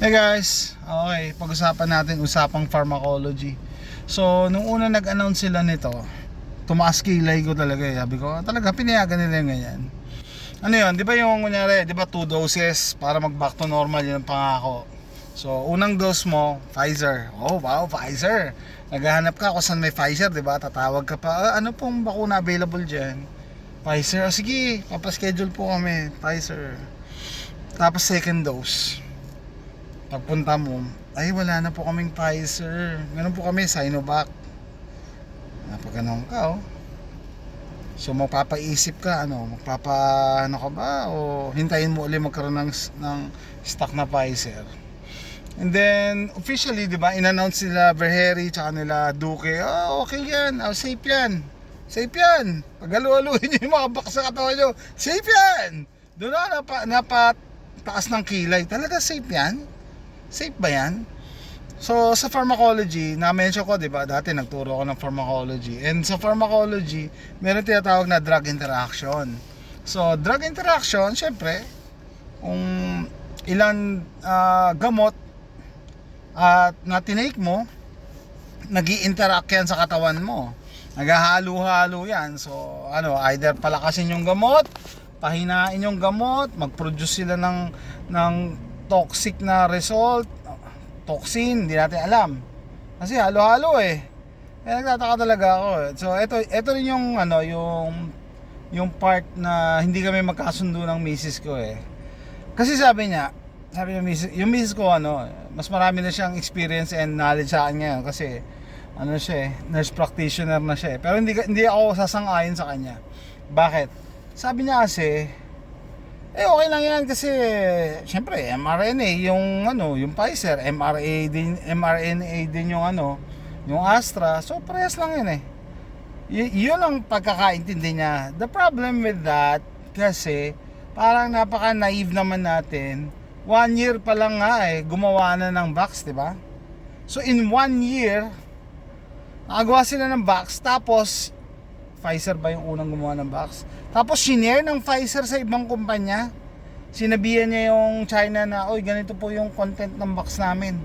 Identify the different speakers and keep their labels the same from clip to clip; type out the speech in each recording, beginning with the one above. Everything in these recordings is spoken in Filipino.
Speaker 1: Hey guys, okay, pag-usapan natin usapang pharmacology. So, nung una nag-announce sila nito, tumaas kilay ko talaga eh. Sabi ko, talaga pinayagan nila yung ganyan. Ano yun, di ba yung kunyari, di ba 2 doses para mag back to normal, yun ang pangako. So, unang dose mo, Pfizer. Oh wow, Pfizer. Naghahanap ka kung saan may Pfizer, di ba? Tatawag ka pa, ano pong bakuna available dyan? Pfizer, oh, sige, papaschedule po kami, Pfizer. Tapos second dose. Pagpunta mo, ay wala na po kaming Pfizer. Meron po kami Sinovac. Napaganon ka oh. So magpapaisip ka ano ka ba o hintayin mo ulit magkaroon ng stock na Pfizer. And then officially, 'di ba, in-announce nila Verheri tsaka nila Duque, okay yan, safe yan. Safe yan. Pag halu-haluin niyo yung mga box sa katawan niyo, safe yan. Doon na taas ng kilay. Talaga safe yan? Safe ba yan? So sa pharmacology, na-mention ko, di ba, dati nagturo ako ng pharmacology. And sa pharmacology, meron tinatawag na drug interaction. So drug interaction, syempre, kung ilan gamot at na tinake mo, nag-i-interact yan sa katawan mo. Naghahalo-halo yan. So ano, either palakasin yung gamot, pahinain yung gamot, mag-produce sila ng toxic na result, toxin, hindi natin alam. Kasi halo-halo eh. Kaya nagtataka talaga ako. So ito rin yung ano, yung part na hindi kami magkasundo ng misis ko eh. Kasi sabi niya yung misis ko ano, mas marami na siyang experience and knowledge sa akin ngayon kasi ano siya eh, nurse practitioner na siya eh. Pero hindi ako sasang-ayon sa kanya. Bakit? Sabi niya kasi okay lang yan kasi syempre mRNA yung ano, yung Pfizer, mRNA din yung ano, yung Astra. So parehas lang yun eh. Yun ang pagkakaintindi niya. The problem with that kasi parang napaka-naive naman natin. 1 year pa lang nga eh, gumawa na ng box, di ba? So in 1 year nakagawa sila ng box, tapos Pfizer ba yung unang gumawa ng box? Tapos shinare ng Pfizer sa ibang kumpanya. Sinabihan niya yung China na, oy, ganito po yung content ng box namin.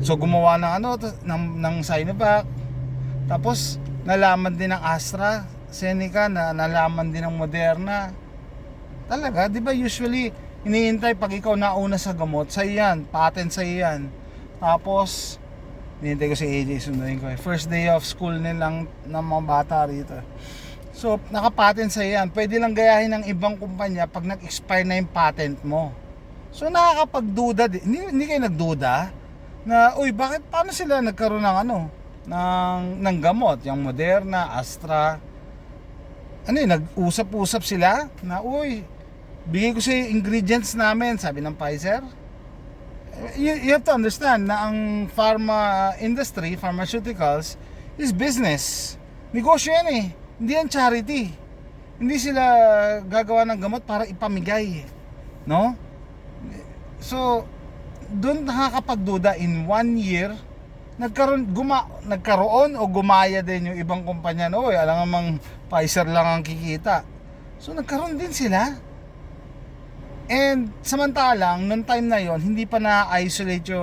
Speaker 1: So gumawa ng ano, ng Sinovac. Tapos nalaman din ng AstraZeneca, nalaman din ng Moderna. Talaga, 'di ba usually iniintay pag ikaw nauna sa gamot, sa'yo yan, patent sa'yo yan. Tapos hinihintay ko si AJ, sunduin ko eh. First day of school nilang ng mga bata rito. So, naka-patent sa yan. Pwede lang gayahin ng ibang kumpanya pag nag-expire na yung patent mo. So, nakakapagduda. Hindi kayo nagduda na, uy, paano sila nagkaroon ng ano, ng gamot? Yung Moderna, Astra. Ano yun, nag-usap-usap sila na, uy, bigay ko sa ingredients namin, sabi ng Pfizer. You have to understand na ang pharma industry, pharmaceuticals, is business. Negosyo yan eh. Hindi yan charity. Hindi sila gagawa ng gamot para ipamigay. No? So, doon nakakapagduda in 1 year, nagkaroon o gumaya din yung ibang kumpanya. No, alam namang Pfizer lang ang kikita. So, nagkaroon din sila. And samantalang noong time na yon hindi pa na-isolate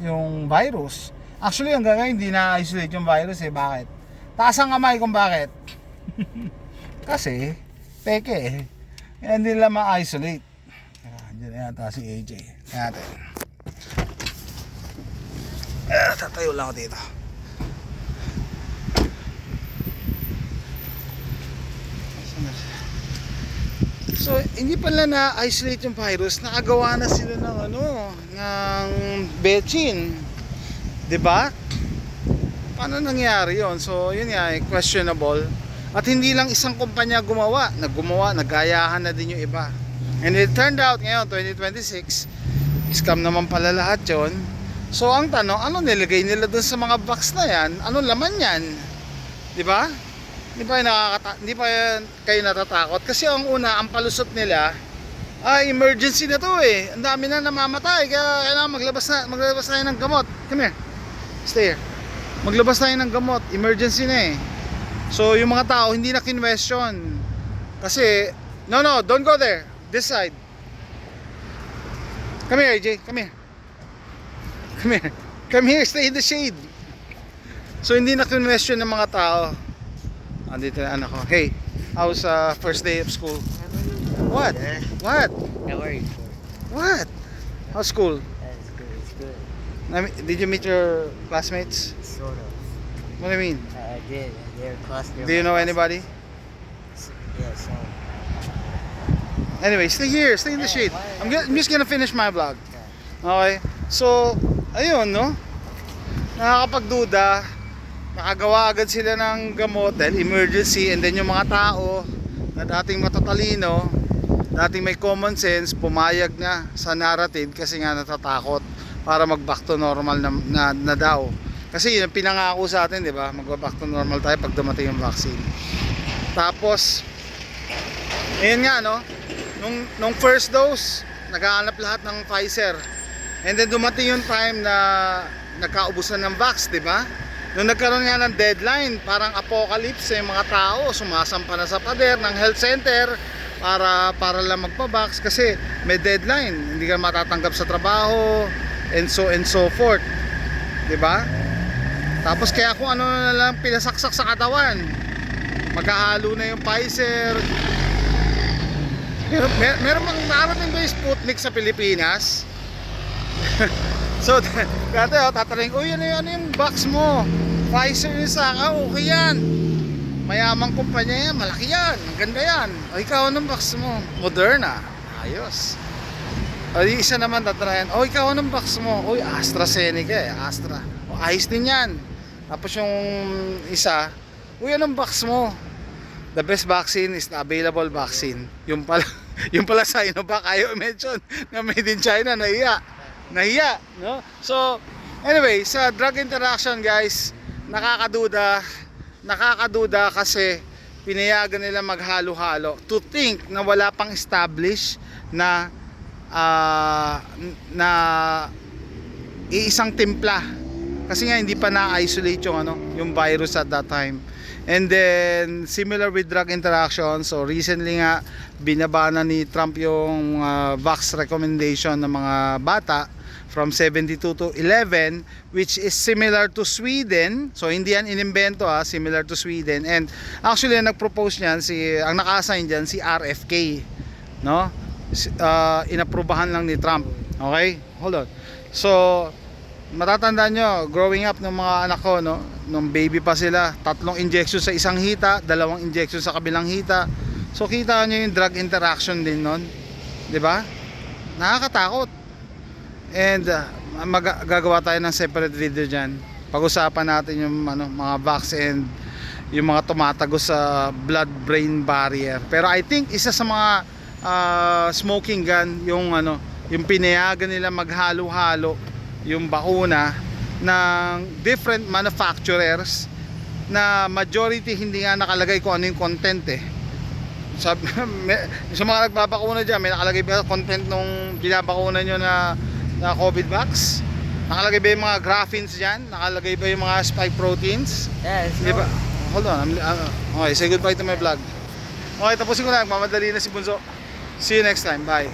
Speaker 1: yung virus. Actually hanggang ngayon hindi na-isolate yung virus eh. Bakit? Taas ang kamay kung bakit. Kasi peke eh. Hindi nila ma-isolate. Diyan yata si AJ. Natin. Tatayo lang ako dito. So, hindi pala na-isolate yung virus, nakagawa na sila ng ng Bechin. 'Di ba? Paano nangyari 'yon? So, yun nga, questionable. At hindi lang isang kumpanya gumawa, nagayahan na din yung iba. And it turned out ngayon 2026, scam naman pala lahat 'yon. So, ang tanong, ano nilagay nila dun sa mga box na 'yan? Anong laman 'yan? 'Di ba? Hindi pa kayo natatakot kasi ang una, ang palusot nila emergency na to eh. Ang dami na namamatay kaya kailangan maglabas tayo ng gamot. Come here. Stay here. Maglabas tayo ng gamot, emergency na eh. So yung mga tao hindi na kinwestiyon. Kasi no, don't go there. This side. Come here, AJ, come here. Come here. Come here, stay in the shade. So hindi na question ng mga tao. Andito na anak ko. Hey, how's first day of school? What? What?
Speaker 2: How are you?
Speaker 1: What? How's school?
Speaker 2: That's good. It's good.
Speaker 1: Did you meet your classmates?
Speaker 2: Sort of.
Speaker 1: What do you mean?
Speaker 2: I did. They're class.
Speaker 1: Do you know anybody?
Speaker 2: Yeah, so.
Speaker 1: Anyway, stay here, stay in the shade. I'm just gonna finish my vlog. Okay? So, ayun, no? Nakakapagduda, nakagawa agad sila ng gamot dahil emergency, and then yung mga tao na dating matatalino, dating may common sense, pumayag na sa narrative kasi nga natatakot para mag back to normal na daw. Kasi yun ang pinangako sa atin, di ba? Mag back to normal tayo pag dumating yung vaccine. Tapos, ayun nga, no? Nung first dose, naghahanap lahat ng Pfizer. And then dumating yung time na nagkaubusan ng vax, di ba? Nung nagkaroon nga ng deadline, parang apocalypse, yung mga tao sumasampa na sa pader ng health center para lang magpa-vax kasi may deadline, hindi ka matatanggap sa trabaho and so forth. Di ba? Tapos kaya kung ano na lang pinasaksak sa katawan, magkahalo na yung Pfizer. Meron bang narating ba yung Sputnik sa Pilipinas? So, dati tatanungin, uy, ano yung box mo? Pfizer yung saka, okay yan. Mayamang kumpanya yan, malaki yan, ang ganda yan. O ikaw, anong box mo? Moderna, ayos. O isa naman tatanungin, o ikaw, anong box mo? Uy, AstraZeneca Astra. O ayos din yan. Tapos yung isa, uy, anong box mo? The best vaccine is the available vaccine. Yung pala Sinovac, ayaw mention na made in China, nahiya, no? So, anyway, sa drug interaction, guys, nakakaduda kasi pinayagan nila maghalo-halo to think na wala pang established na iisang timpla. Kasi nga hindi pa na-isolate yung virus at that time. And then similar with drug interaction, so recently nga binaba na ni Trump yung vax recommendation ng mga bata from 72 to 11, which is similar to Sweden. So hindi yan inimbento, similar to Sweden. And actually nag-propose niyan ang naka-assign diyan si RFK, no? Inaprubahan lang ni Trump. Okay? Hold on. So matatandaan nyo, growing up ng mga anak ko, no, nung baby pa sila, 3 injection sa isang hita, 2 injection sa kabilang hita. So kita nyo yung drug interaction din nun, di ba? Nakakatakot. And gagawa tayo ng separate video dyan. Pag-usapan natin yung mga vaccine, yung mga tumatagos sa blood-brain barrier. Pero I think isa sa mga smoking gun, yung pinayagan nila maghalo-halo yung bakuna ng different manufacturers na majority hindi nga nakalagay kung ano yung content sa mga nagbabakuna dyan, may nakalagay ba content nung binabakuna nyo na COVID vax? Nakalagay ba yung mga graphene dyan? Nakalagay ba yung mga spike proteins?
Speaker 2: Yes.
Speaker 1: Diba? Hold on, okay, say goodbye to my vlog. Okay, tapusin ko na, mamadali na si Bunso. See you next time, bye.